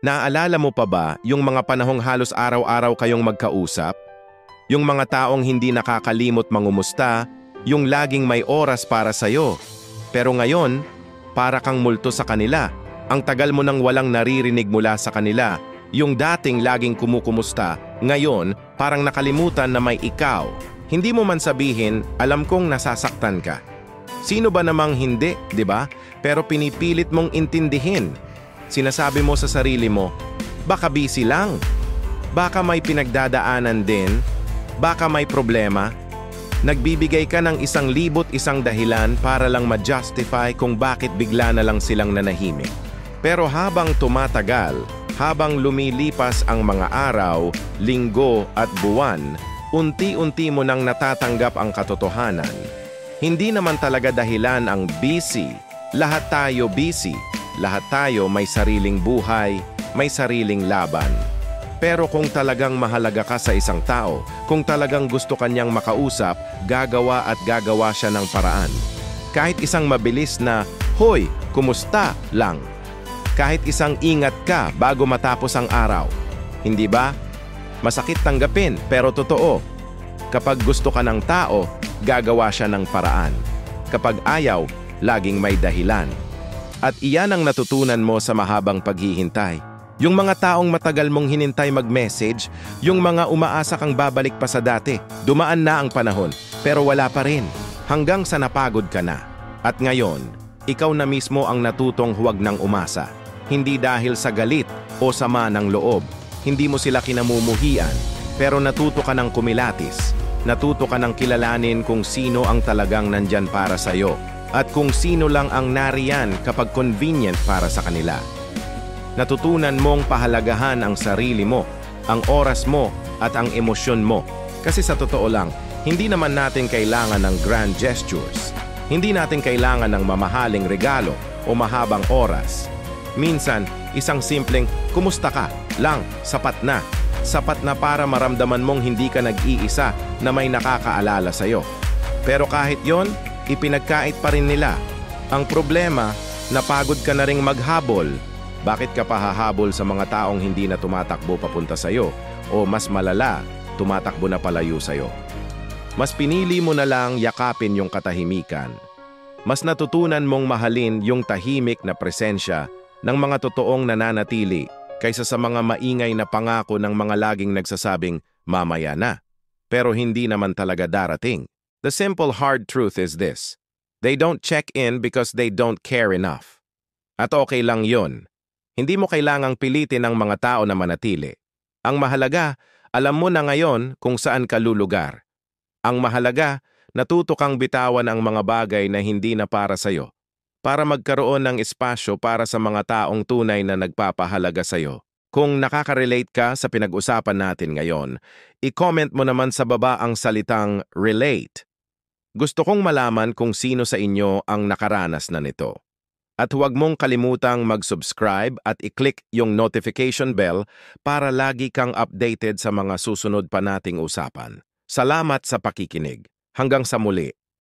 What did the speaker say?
Naaalala mo pa ba yung mga panahong halos araw-araw kayong magkausap? Yung mga taong hindi nakakalimot mangumusta, yung laging may oras para sa'yo. Pero ngayon, para kang multo sa kanila. Ang tagal mo nang walang naririnig mula sa kanila. Yung dating laging kumukumusta, ngayon parang nakalimutan na may ikaw. Hindi mo man sabihin, alam kong nasasaktan ka. Sino ba namang hindi, di ba? Pero pinipilit mong intindihin. Sinasabi mo sa sarili mo, baka busy lang. Baka may pinagdadaanan din. Baka may problema. Nagbibigay ka ng 1,000 dahilan para lang ma-justify kung bakit bigla na lang silang nanahimik. Pero habang tumatagal, habang lumilipas ang mga araw, linggo at buwan, unti-unti mo nang natatanggap ang katotohanan. Hindi naman talaga dahilan ang busy. Lahat tayo busy. Lahat tayo may sariling buhay, may sariling laban. Pero kung talagang mahalaga ka sa isang tao, kung talagang gusto kanyang makausap, gagawa at gagawa siya ng paraan. Kahit isang mabilis na, "Hoy, kumusta?" lang. Kahit isang ingat ka bago matapos ang araw. Hindi ba? Masakit tanggapin, pero totoo. Kapag gusto ka ng tao, gagawa siya ng paraan. Kapag ayaw, laging may dahilan. At iyan ang natutunan mo sa mahabang paghihintay. Yung mga taong matagal mong hinintay mag-message, yung mga umaasa kang babalik pa sa dati, dumaan na ang panahon, pero wala pa rin. Hanggang sa napagod ka na. At ngayon, ikaw na mismo ang natutong huwag nang umasa. Hindi dahil sa galit o sama ng loob. Hindi mo sila kinamumuhian, pero natuto ka ng kumilatis. Natuto ka ng kilalanin kung sino ang talagang nandyan para sa'yo. At kung sino lang ang nariyan kapag convenient para sa kanila. Natutunan mong pahalagahan ang sarili mo, ang oras mo at ang emosyon mo. Kasi sa totoo lang, hindi naman natin kailangan ng grand gestures. Hindi natin kailangan ng mamahaling regalo o mahabang oras. Minsan, isang simpleng, "Kumusta ka?" lang, sapat na. Sapat na para maramdaman mong hindi ka nag-iisa na may nakakaalala sa'yo. Pero kahit yon, ipinagkait pa rin nila. Ang problema, napagod ka na ring maghabol. Bakit ka pa hahabol sa mga taong hindi na tumatakbo papunta sa'yo? O mas malala, tumatakbo na palayo sa'yo? Mas pinili mo na lang yakapin yung katahimikan. Mas natutunan mong mahalin yung tahimik na presensya ng mga totoong nananatili kaysa sa mga maingay na pangako ng mga laging nagsasabing, "Mamaya na." Pero hindi naman talaga darating. The simple hard truth is this. They don't check in because they don't care enough. At okay lang yon. Hindi mo kailangang pilitin ang mga tao na manatili. Ang mahalaga, alam mo na ngayon kung saan ka lulugar. Ang mahalaga, natuto kang bitawan ang mga bagay na hindi na para sa'yo. Para magkaroon ng espasyo para sa mga taong tunay na nagpapahalaga sa'yo. Kung nakaka-relate ka sa pinag-usapan natin ngayon, i-comment mo naman sa baba ang salitang relate. Gusto kong malaman kung sino sa inyo ang nakaranas na nito. At huwag mong kalimutang mag-subscribe at i-click yung notification bell para lagi kang updated sa mga susunod pa nating usapan. Salamat sa pakikinig. Hanggang sa muli.